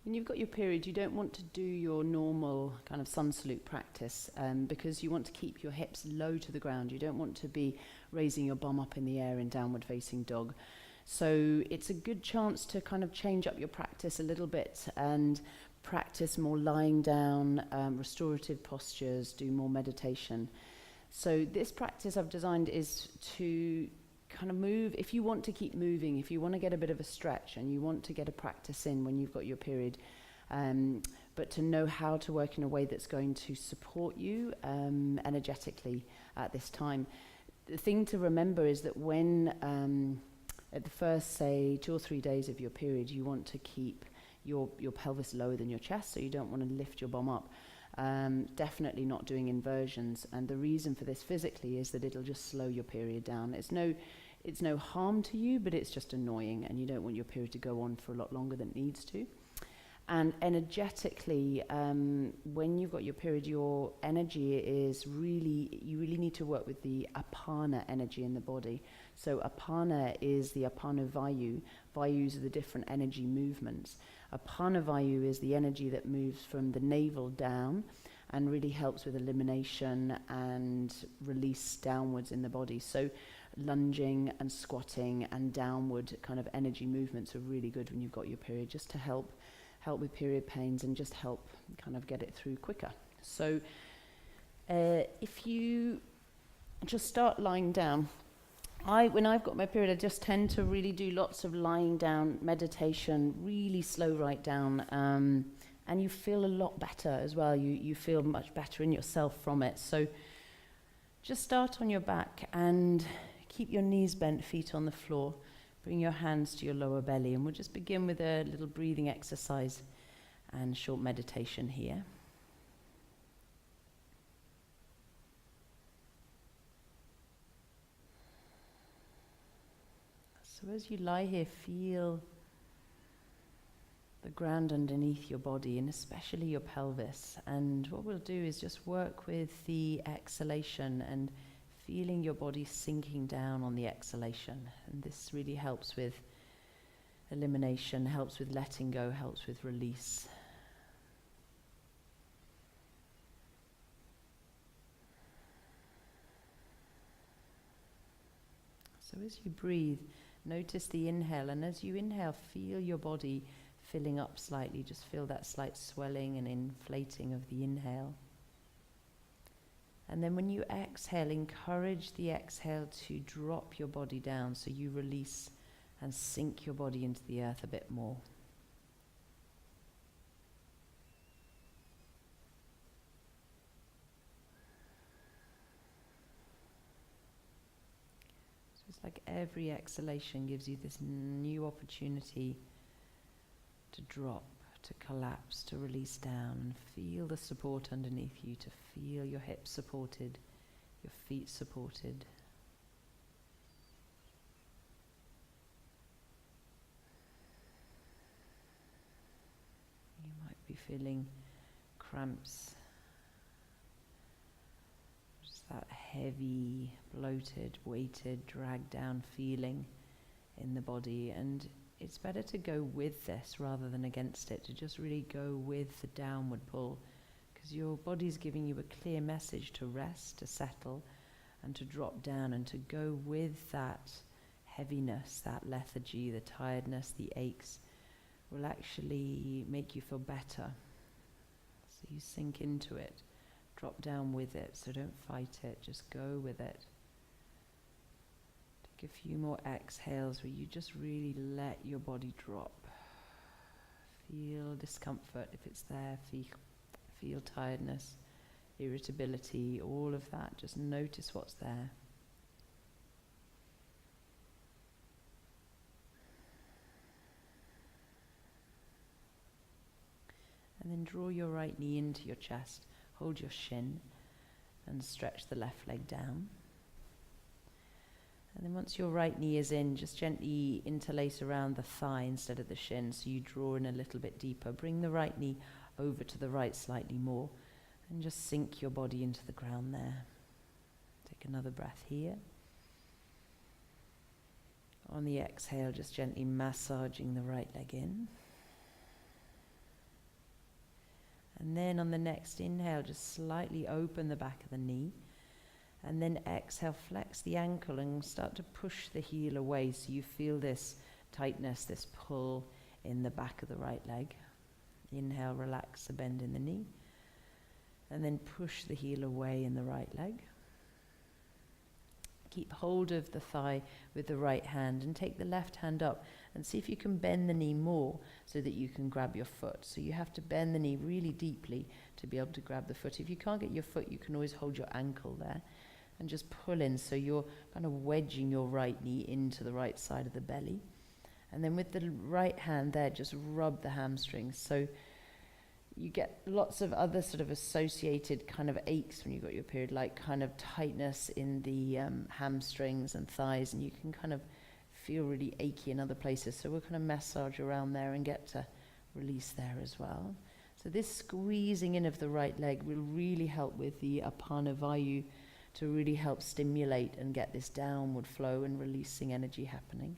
When you've got your period, you don't want to do your normal kind of sun salute practice because you want to keep your hips low to the ground. You don't want to be raising your bum up in the air in downward facing dog. So it's a good chance to kind of change up your practice a little bit and practice more lying down, restorative postures, do more meditation. So this practice I've designed is to kind of move, if you want to keep moving, if you want to get a bit of a stretch and you want to get a practice in when you've got your period, but to know how to work in a way that's going to support you energetically at this time. The thing to remember is that when at the first, say, 2 or 3 days of your period, you want to keep your pelvis lower than your chest, so you don't want to lift your bum up. Definitely not doing inversions, and the reason for this physically is that it'll just slow your period down. It's no harm to you, but it's just annoying, and you don't want your period to go on for a lot longer than it needs to. And energetically, when you've got your period, your energy is you really need to work with the Apana energy in the body. So Apana is the Apana Vayu. Vayus are the different energy movements. Apana Vayu is the energy that moves from the navel down and really helps with elimination and release downwards in the body. So lunging and squatting and downward kind of energy movements are really good when you've got your period, just to help with period pains and just help kind of get it through quicker. So if you just start lying down, when I've got my period, I just tend to really do lots of lying down meditation, really slow right down, and you feel a lot better as well. You feel much better in yourself from it. So just start on your back and keep your knees bent, feet on the floor. Bring your hands to your lower belly, and we'll just begin with a little breathing exercise and short meditation here. So as you lie here, feel the ground underneath your body and especially your pelvis. And what we'll do is just work with the exhalation and feeling your body sinking down on the exhalation. And this really helps with elimination, helps with letting go, helps with release. So as you breathe, notice the inhale, and as you inhale, feel your body filling up slightly. Just feel that slight swelling and inflating of the inhale. And then when you exhale, encourage the exhale to drop your body down, so you release and sink your body into the earth a bit more. So it's like every exhalation gives you this new opportunity to drop, to collapse, to release down, and feel the support underneath you, to feel your hips supported, your feet supported. You might be feeling cramps, just that heavy, bloated, weighted, dragged down feeling in the body, and it's better to go with this rather than against it, to just really go with the downward pull, because your body's giving you a clear message to rest, to settle, and to drop down, and to go with that heaviness, that lethargy, the tiredness, the aches, will actually make you feel better. So you sink into it, drop down with it, so don't fight it, just go with it. Take a few more exhales where you just really let your body drop. Feel discomfort if it's there, feel tiredness, irritability, all of that. Just notice what's there. And then draw your right knee into your chest, hold your shin, and stretch the left leg down. And then once your right knee is in, just gently interlace around the thigh instead of the shin, so you draw in a little bit deeper. Bring the right knee over to the right slightly more, and just sink your body into the ground there. Take another breath here. On the exhale, just gently massaging the right leg in. And then on the next inhale, just slightly open the back of the knee. And then exhale, flex the ankle and start to push the heel away so you feel this tightness, this pull in the back of the right leg. Inhale, relax the bend in the knee. And then push the heel away in the right leg. Keep hold of the thigh with the right hand and take the left hand up and see if you can bend the knee more so that you can grab your foot. So you have to bend the knee really deeply to be able to grab the foot. If you can't get your foot, you can always hold your ankle there and just pull in so you're kind of wedging your right knee into the right side of the belly. And then with the right hand there, just rub the hamstrings. So you get lots of other sort of associated kind of aches when you've got your period, like kind of tightness in the hamstrings and thighs, and you can kind of feel really achy in other places. So we'll kind of massage around there and get to release there as well. So this squeezing in of the right leg will really help with the Apana Vayu to really help stimulate and get this downward flow and releasing energy happening.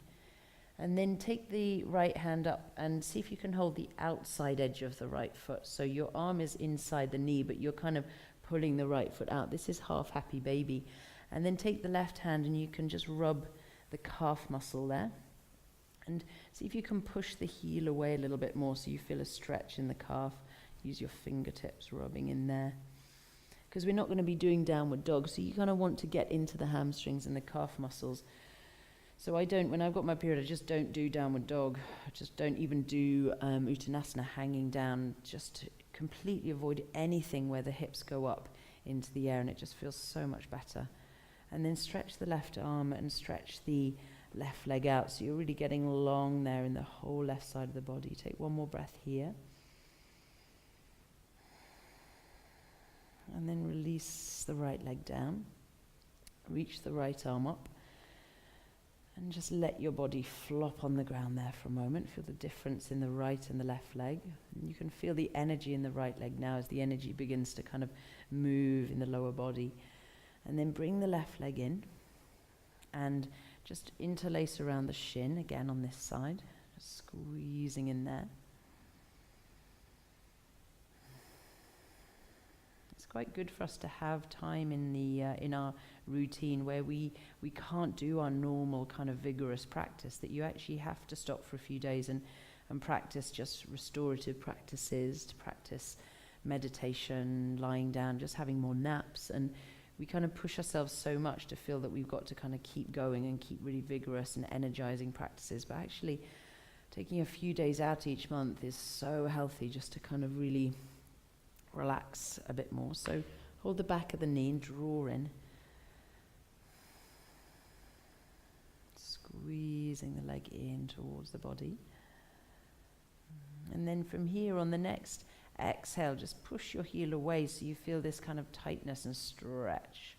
And then take the right hand up and see if you can hold the outside edge of the right foot. So your arm is inside the knee, but you're kind of pulling the right foot out. This is half happy baby. And then take the left hand and you can just rub the calf muscle there. And see if you can push the heel away a little bit more so you feel a stretch in the calf. Use your fingertips rubbing in there. Because we're not going to be doing downward dog, so you kind of want to get into the hamstrings and the calf muscles. So when I've got my period, I just don't do downward dog. I just don't even do uttanasana, hanging down, just to completely avoid anything where the hips go up into the air, and it just feels so much better. And then stretch the left arm and stretch the left leg out. So you're really getting long there in the whole left side of the body. Take one more breath here. And then release the right leg down. Reach the right arm up. And just let your body flop on the ground there for a moment. Feel the difference in the right and the left leg. And you can feel the energy in the right leg now as the energy begins to kind of move in the lower body. And then bring the left leg in and just interlace around the shin again on this side. Just squeezing in there. It's quite good for us to have time in our routine where we can't do our normal kind of vigorous practice, that you actually have to stop for a few days and practice just restorative practices, to practice meditation, lying down, just having more naps. And we kind of push ourselves so much to feel that we've got to kind of keep going and keep really vigorous and energizing practices. But actually taking a few days out each month is so healthy, just to kind of really relax a bit more. So hold the back of the knee and draw in. Squeezing the leg in towards the body. And then from here on the next exhale, just push your heel away so you feel this kind of tightness and stretch.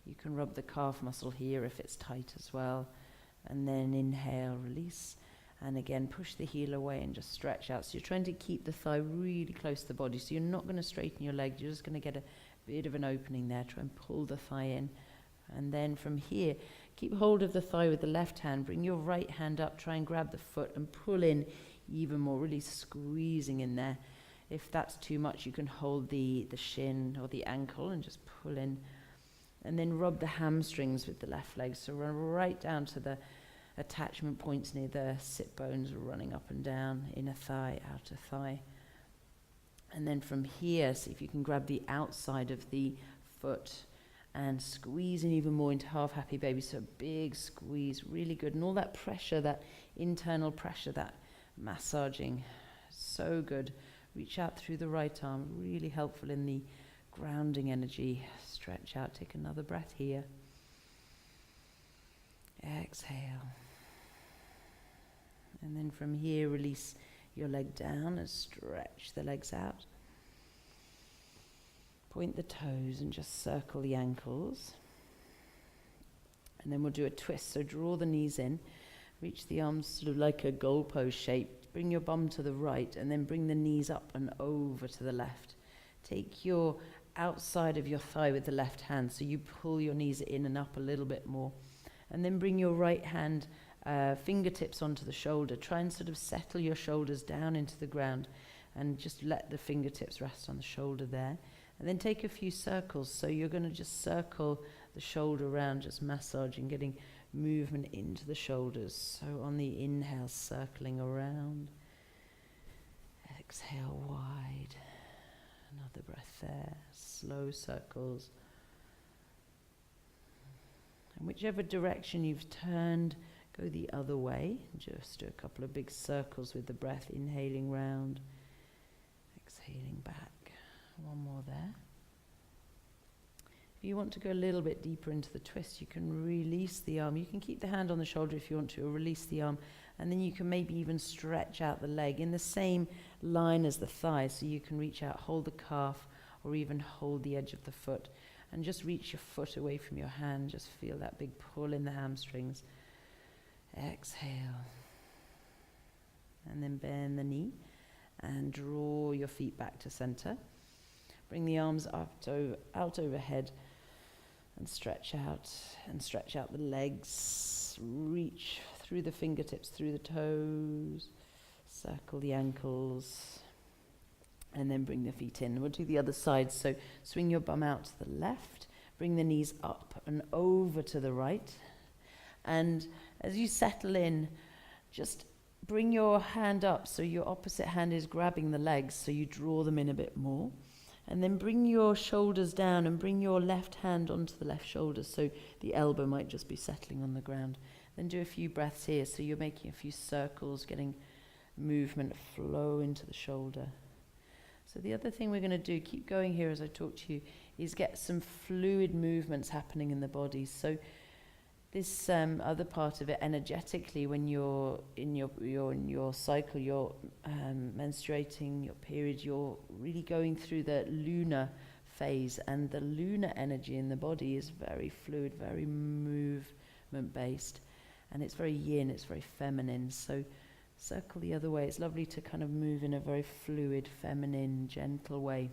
You can rub the calf muscle here if it's tight as well. And then inhale, release. And again, push the heel away and just stretch out. So you're trying to keep the thigh really close to the body. So you're not going to straighten your leg. You're just going to get a bit of an opening there. Try and pull the thigh in. And then from here, keep hold of the thigh with the left hand. Bring your right hand up. Try and grab the foot and pull in even more, really squeezing in there. If that's too much, you can hold the shin or the ankle and just pull in. And then rub the hamstrings with the left leg. So run right down to the attachment points near the sit bones, running up and down, inner thigh, outer thigh. And then from here, see if you can grab the outside of the foot and squeeze in even more into half happy baby. So a big squeeze, really good. And all that pressure, that internal pressure, that massaging, so good. Reach out through the right arm, really helpful in the grounding energy. Stretch out, take another breath here. Exhale. And then from here, release your leg down and stretch the legs out. Point the toes and just circle the ankles. And then we'll do a twist. So draw the knees in, reach the arms sort of like a goalpost shape. Bring your bum to the right and then bring the knees up and over to the left. Take your outside of your thigh with the left hand, so you pull your knees in and up a little bit more. And then bring your right hand fingertips onto the shoulder. Try and sort of settle your shoulders down into the ground and just let the fingertips rest on the shoulder there. And then take a few circles. So you're going to just circle the shoulder around, just massaging, getting movement into the shoulders. So on the inhale, circling around. Exhale wide. Another breath there. Slow circles. And whichever direction you've turned, go the other way. Just do a couple of big circles with the breath, inhaling round, exhaling back. One more there. If you want to go a little bit deeper into the twist, you can release the arm. You can keep the hand on the shoulder if you want to, or release the arm. And then you can maybe even stretch out the leg in the same line as the thigh. So you can reach out, hold the calf, or even hold the edge of the foot. And just reach your foot away from your hand. Just feel that big pull in the hamstrings. Exhale. And then bend the knee and draw your feet back to center. Bring the arms out overhead and stretch out the legs. Reach through the fingertips, through the toes. Circle the ankles. And then bring the feet in. We'll do the other side. So swing your bum out to the left. Bring the knees up and over to the right. And as you settle in, just bring your hand up so your opposite hand is grabbing the legs, so you draw them in a bit more. And then bring your shoulders down and bring your left hand onto the left shoulder, so the elbow might just be settling on the ground. Then do a few breaths here, so you're making a few circles, getting movement flow into the shoulder. So the other thing we're going to do, keep going here as I talk to you, is get some fluid movements happening in the body. So this other part of it, energetically, when you're in your cycle, you're menstruating, your period, you're really going through the lunar phase, and the lunar energy in the body is very fluid, very movement based, and it's very yin, it's very feminine. So circle the other way. It's lovely to kind of move in a very fluid, feminine, gentle way,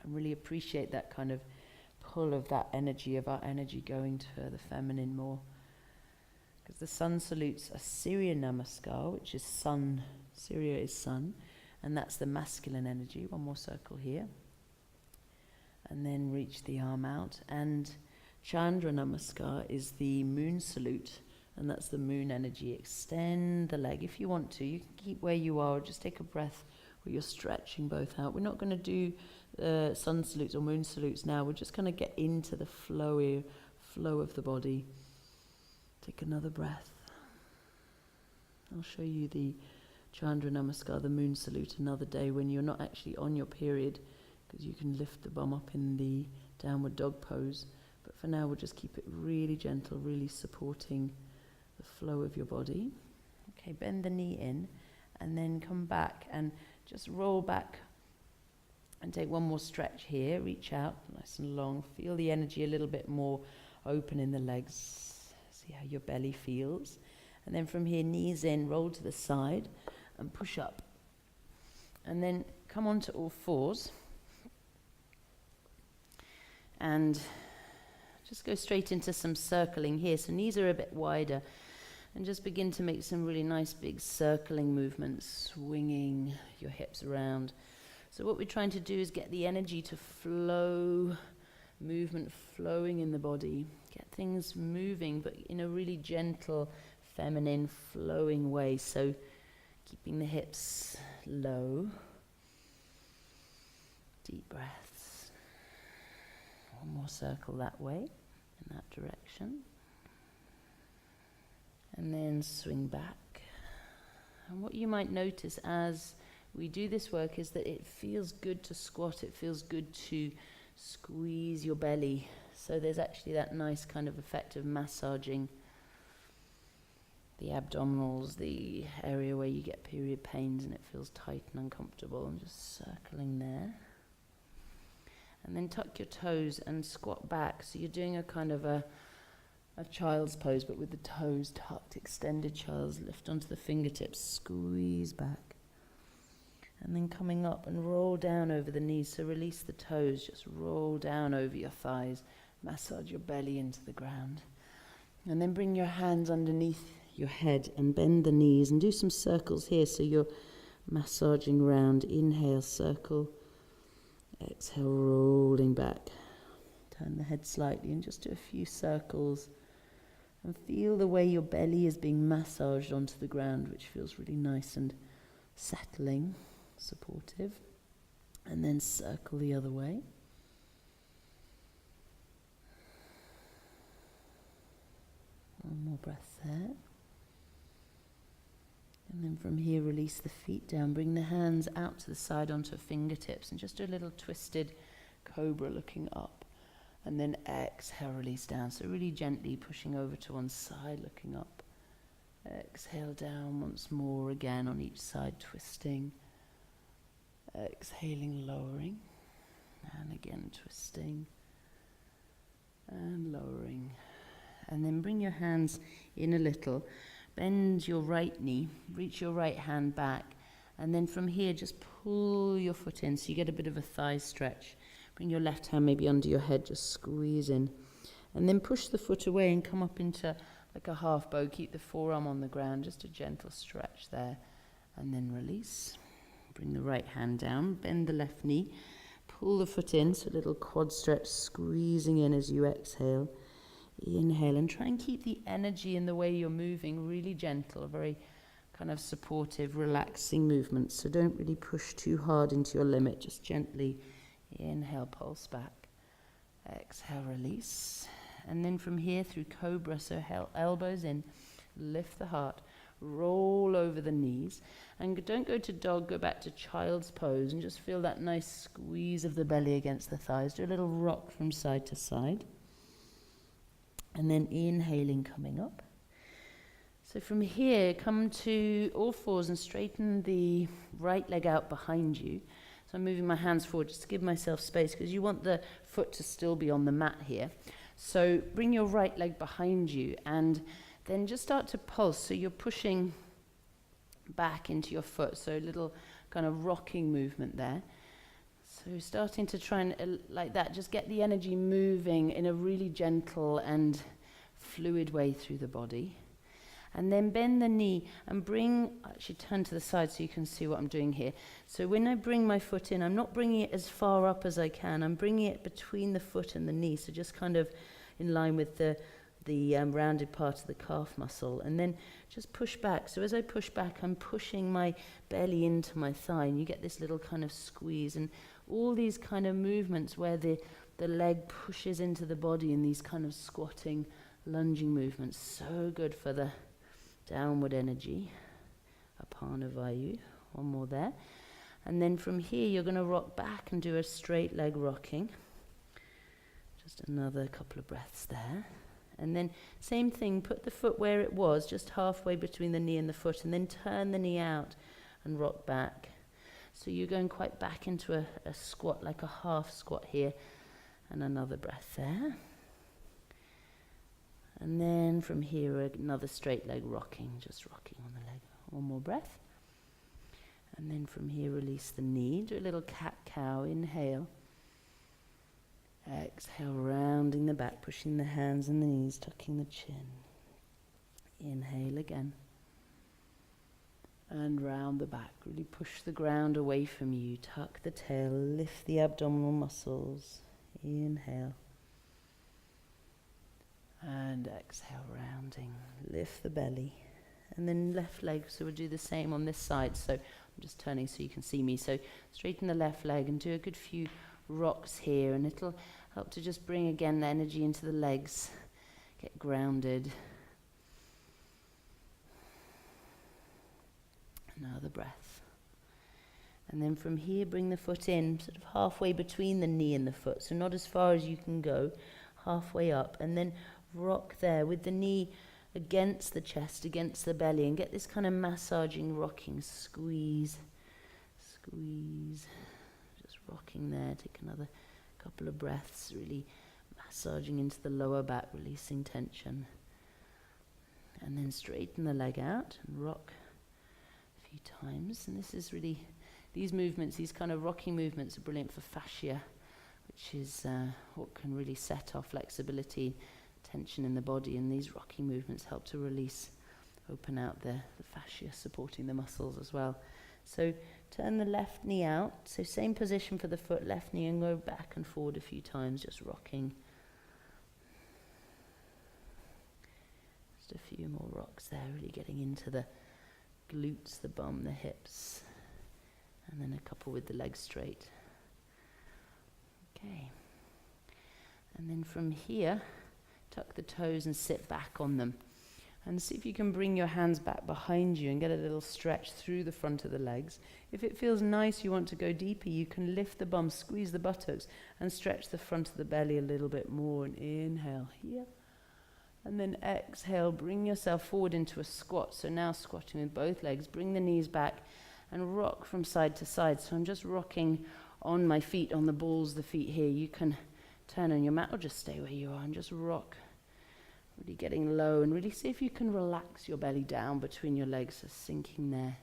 and really appreciate that kind of pull of that energy, of our energy going to the feminine more. Because the sun salutes a Surya Namaskar, which is sun. Surya is sun, and that's the masculine energy. One more circle here. And then reach the arm out. And Chandra Namaskar is the moon salute, and that's the moon energy. Extend the leg if you want to. You can keep where you are, or just take a breath where you're stretching both out. We're not going to do sun salutes or moon salutes now. We're just going to get into the flow of the body. Take another breath. I'll show you the Chandra Namaskar, the moon salute, another day when you're not actually on your period, because you can lift the bum up in the downward dog pose. But for now, we'll just keep it really gentle, really supporting the flow of your body. Okay, bend the knee in and then come back and just roll back and take one more stretch here. Reach out nice and long. Feel the energy a little bit more open in the legs. See how your belly feels. And then from here, knees in, roll to the side and push up. And then come onto all fours. And just go straight into some circling here. So knees are a bit wider. And just begin to make some really nice big circling movements, swinging your hips around. So what we're trying to do is get the energy to flow, movement flowing in the body. Get things moving, but in a really gentle, feminine, flowing way. So keeping the hips low. Deep breaths. One more circle that way, in that direction. And then swing back. And what you might notice as we do this work is that it feels good to squat. It feels good to squeeze your belly. So there's actually that nice kind of effect of massaging the abdominals, the area where you get period pains and it feels tight and uncomfortable, and just circling there. And then tuck your toes and squat back. So you're doing a kind of a child's pose, but with the toes tucked, extended child's, lift onto the fingertips, squeeze back. And then coming up and roll down over the knees, so release the toes, just roll down over your thighs, massage your belly into the ground. And then bring your hands underneath your head and bend the knees and do some circles here, so you're massaging round. Inhale, circle. Exhale, rolling back. Turn the head slightly and just do a few circles. And feel the way your belly is being massaged onto the ground, which feels really nice and settling, supportive. And then circle the other way. One more breath there. And then from here, release the feet down. Bring the hands out to the side onto fingertips and just do a little twisted cobra looking up. And then exhale, release down. So really gently pushing over to one side, looking up. Exhale down once more again on each side, twisting. Exhaling, lowering. And again, twisting. And lowering. And then bring your hands in a little. Bend your right knee, reach your right hand back, and then from here just pull your foot in so you get a bit of a thigh stretch. Bring your left hand maybe under your head, just squeeze in. And then push the foot away and come up into like a half bow. Keep the forearm on the ground, just a gentle stretch there. And then release. Bring the right hand down, bend the left knee, pull the foot in, so a little quad stretch, squeezing in as you exhale. Inhale and try and keep the energy in the way you're moving really gentle, a very kind of supportive, relaxing movement. So don't really push too hard into your limit, just gently inhale, pulse back. Exhale, release. And then from here through cobra, so elbows in, lift the heart, roll over the knees. And don't go to dog, go back to child's pose and just feel that nice squeeze of the belly against the thighs. Do a little rock from side to side. And then inhaling, coming up. So from here, come to all fours and straighten the right leg out behind you. So I'm moving my hands forward just to give myself space because you want the foot to still be on the mat here. So bring your right leg behind you and then just start to pulse. So you're pushing back into your foot. So a little kind of rocking movement there. So starting to try and, like that, just get the energy moving in a really gentle and fluid way through the body. And then bend the knee and actually turn to the side so you can see what I'm doing here. So when I bring my foot in, I'm not bringing it as far up as I can. I'm bringing it between the foot and the knee, so just kind of in line with the rounded part of the calf muscle, and then just push back. So as I push back, I'm pushing my belly into my thigh, and you get this little kind of squeeze, and all these kind of movements where the leg pushes into the body in these kind of squatting, lunging movements. So good for the downward energy. Apana Vayu. One more there. And then from here, you're going to rock back and do a straight leg rocking. Just another couple of breaths there. And then same thing, put the foot where it was, just halfway between the knee and the foot, and then turn the knee out and rock back. So you're going quite back into a squat, like a half squat here. And another breath there. And then from here, another straight leg rocking, just rocking on the leg. One more breath. And then from here, release the knee. Do a little cat-cow, inhale. Exhale, rounding the back, pushing the hands and the knees, tucking the chin. Inhale again. And round the back, really push the ground away from you. Tuck the tail, lift the abdominal muscles. Inhale. And exhale, rounding. Lift the belly. And then left leg, so we'll do the same on this side. So I'm just turning so you can see me. So straighten the left leg and do a good few rocks here, and it'll help to just bring again the energy into the legs. Get grounded. Another breath. And then from here, bring the foot in, sort of halfway between the knee and the foot. So not as far as you can go, halfway up. And then rock there with the knee against the chest, against the belly, and get this kind of massaging, rocking, squeeze, squeeze. Just rocking there. Take another couple of breaths, really massaging into the lower back, releasing tension. And then straighten the leg out and rock a few times. And this is really, these movements, these kind of rocking movements are brilliant for fascia, which is what can really set off flexibility, tension in the body. And these rocking movements help to release, open out the fascia, supporting the muscles as well. So turn the left knee out. So same position for the foot, left knee, and go back and forward a few times, just rocking. Just a few more rocks there, really getting into the glutes, the bum, the hips. And then a couple with the legs straight. Okay. And then from here, tuck the toes and sit back on them. And see if you can bring your hands back behind you and get a little stretch through the front of the legs. If it feels nice, you want to go deeper, you can lift the bum, squeeze the buttocks, and stretch the front of the belly a little bit more. And inhale here. And then exhale, bring yourself forward into a squat. So now squatting with both legs, bring the knees back and rock from side to side. So I'm just rocking on my feet, on the balls, the feet here. You can turn on your mat or just stay where you are and just rock. Really getting low and really see if you can relax your belly down between your legs, just sinking there.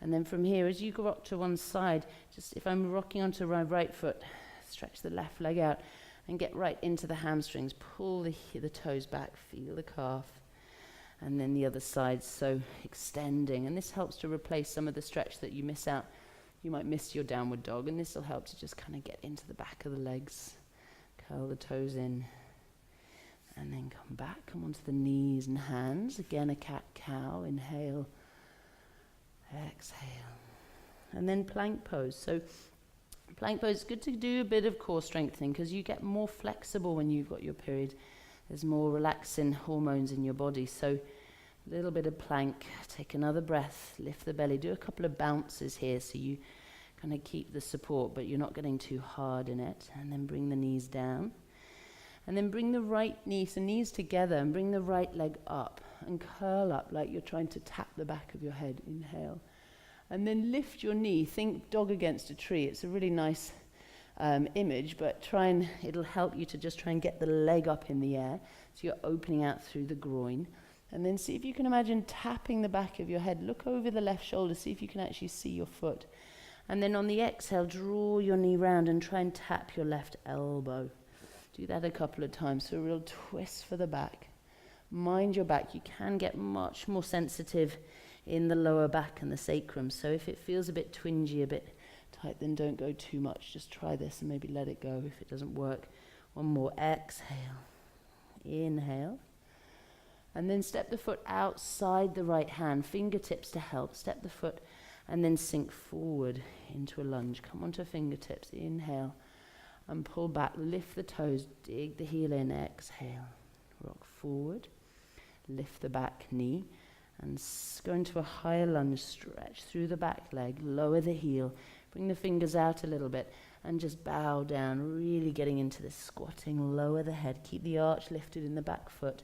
And then from here, as you rock to one side, just if I'm rocking onto my right foot, stretch the left leg out and get right into the hamstrings. Pull the toes back, feel the calf. And then the other side, so extending. And this helps to replace some of the stretch that you miss out. You might miss your downward dog, and this will help to just kind of get into the back of the legs. Curl the toes in. And then come back, come onto the knees and hands. Again, a cat-cow. Inhale. Exhale. And then plank pose. So plank pose is good to do a bit of core strengthening because you get more flexible when you've got your period. There's more relaxing hormones in your body. So a little bit of plank. Take another breath. Lift the belly. Do a couple of bounces here so you kind of keep the support, but you're not getting too hard in it. And then bring the knees down. And then bring the right knee, so knees together, and bring the right leg up and curl up like you're trying to tap the back of your head. Inhale. And then lift your knee. Think dog against a tree. It's a really nice image, but it'll help you to just try and get the leg up in the air. So you're opening out through the groin. And then see if you can imagine tapping the back of your head. Look over the left shoulder. See if you can actually see your foot. And then on the exhale, draw your knee round and try and tap your left elbow. Do that a couple of times, so a real twist for the back. Mind your back. You can get much more sensitive in the lower back and the sacrum. So if it feels a bit twingy, a bit tight, then don't go too much. Just try this and maybe let it go if it doesn't work. One more. Exhale. Inhale. And then step the foot outside the right hand. Fingertips to help. Step the foot and then sink forward into a lunge. Come onto fingertips. Inhale. And pull back, lift the toes, dig the heel in, exhale. Rock forward, lift the back knee, and go into a higher lunge, stretch through the back leg, lower the heel, bring the fingers out a little bit, and just bow down, really getting into this squatting, lower the head, keep the arch lifted in the back foot.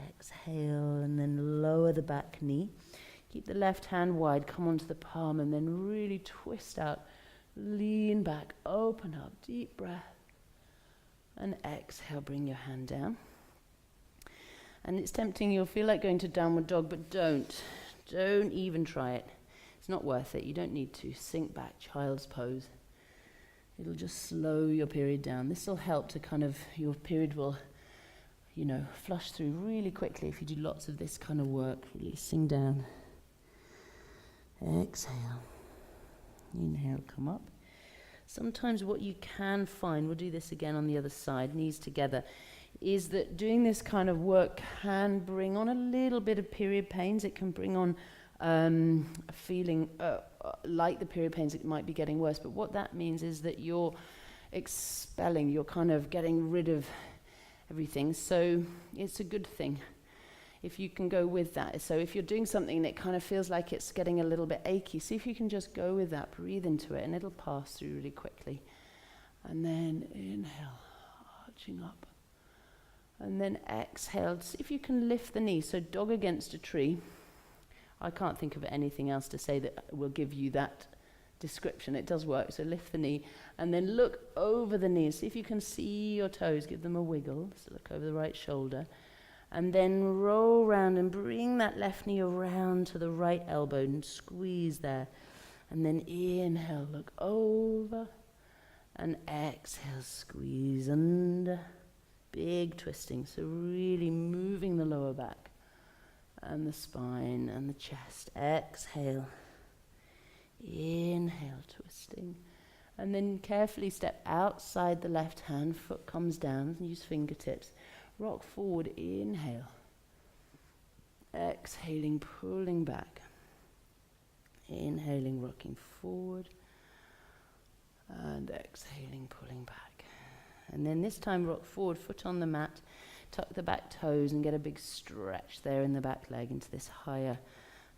Exhale, and then lower the back knee. Keep the left hand wide, come onto the palm, and then really twist out. Lean back, open up, deep breath. And exhale, bring your hand down. And it's tempting, you'll feel like going to downward dog, but don't. Don't even try it. It's not worth it. You don't need to. Sink back, child's pose. It'll just slow your period down. This will help to your period will, flush through really quickly if you do lots of this kind of work. Releasing down. Exhale. Inhale, come up. Sometimes what you can find, we'll do this again on the other side, knees together, is that doing this kind of work can bring on a little bit of period pains. It can bring on a feeling like the period pains, it might be getting worse. But what that means is that you're expelling, you're kind of getting rid of everything. So it's a good thing if you can go with that. So if you're doing something and it kind of feels like it's getting a little bit achy, see if you can just go with that, breathe into it, and it'll pass through really quickly. And then inhale, arching up. And then exhale, see if you can lift the knee. So dog against a tree. I can't think of anything else to say that will give you that description. It does work. So lift the knee and then look over the knee. See if you can see your toes. Give them a wiggle. So look over the right shoulder. And then roll round and bring that left knee around to the right elbow and squeeze there. And then inhale, look over. And exhale, squeeze under. Big twisting. So really moving the lower back and the spine and the chest. Exhale. Inhale, twisting. And then carefully step outside the left hand, foot comes down, use fingertips. Rock forward, inhale. Exhaling, pulling back. Inhaling, rocking forward. And exhaling, pulling back. And then this time rock forward, foot on the mat, tuck the back toes and get a big stretch there in the back leg into this higher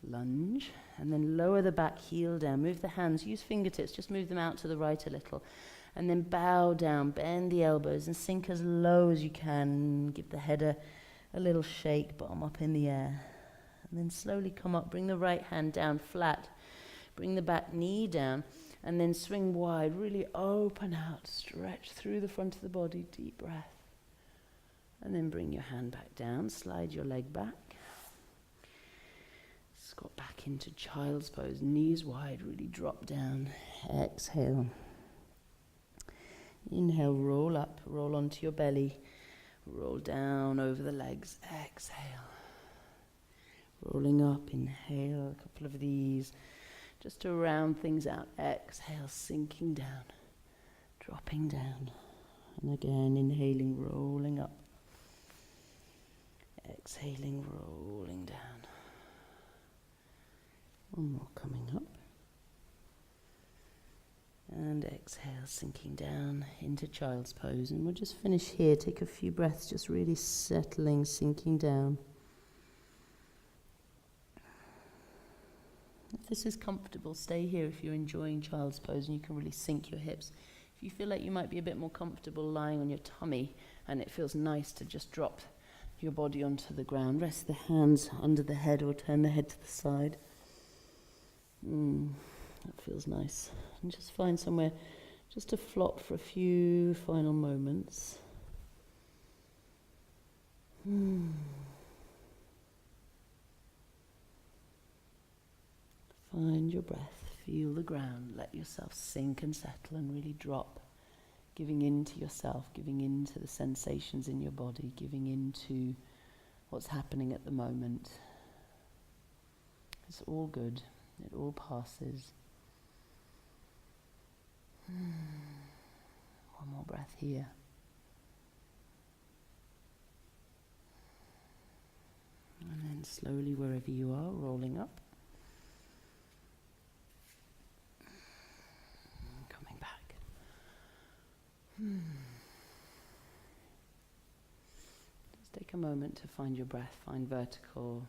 lunge. And then lower the back heel down, move the hands, use fingertips, just move them out to the right a little. And then bow down, bend the elbows and sink as low as you can. Give the head a little shake, bottom up in the air. And then slowly come up, bring the right hand down flat. Bring the back knee down and then swing wide, really open out, stretch through the front of the body, deep breath. And then bring your hand back down, slide your leg back. Squat back into child's pose, knees wide, really drop down. Exhale. Inhale, roll up, roll onto your belly. Roll down over the legs, exhale. Rolling up, inhale, a couple of these. Just to round things out, exhale, sinking down, dropping down. And again, inhaling, rolling up. Exhaling, rolling down. One more coming up. And exhale, sinking down into child's pose. And we'll just finish here. Take a few breaths, just really settling, sinking down. If this is comfortable, stay here if you're enjoying child's pose and you can really sink your hips. If you feel like you might be a bit more comfortable lying on your tummy and it feels nice to just drop your body onto the ground, rest the hands under the head or turn the head to the side. That feels nice. And just find somewhere just to flop for a few final moments. Find your breath, feel the ground, let yourself sink and settle and really drop, giving in to yourself, giving in to the sensations in your body, giving into what's happening at the moment. It's all good, it all passes. One more breath here. And then slowly, wherever you are, rolling up. Coming back. Just take a moment to find your breath, find vertical.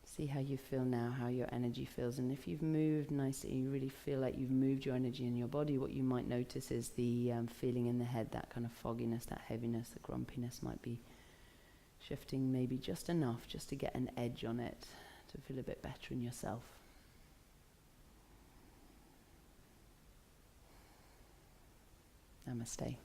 See how you feel now, how your energy feels. And if you've moved nicely, you really feel like you've moved your energy in your body, what you might notice is the feeling in the head, that kind of fogginess, that heaviness, the grumpiness might be shifting maybe just enough, just to get an edge on it, to feel a bit better in yourself. Namaste.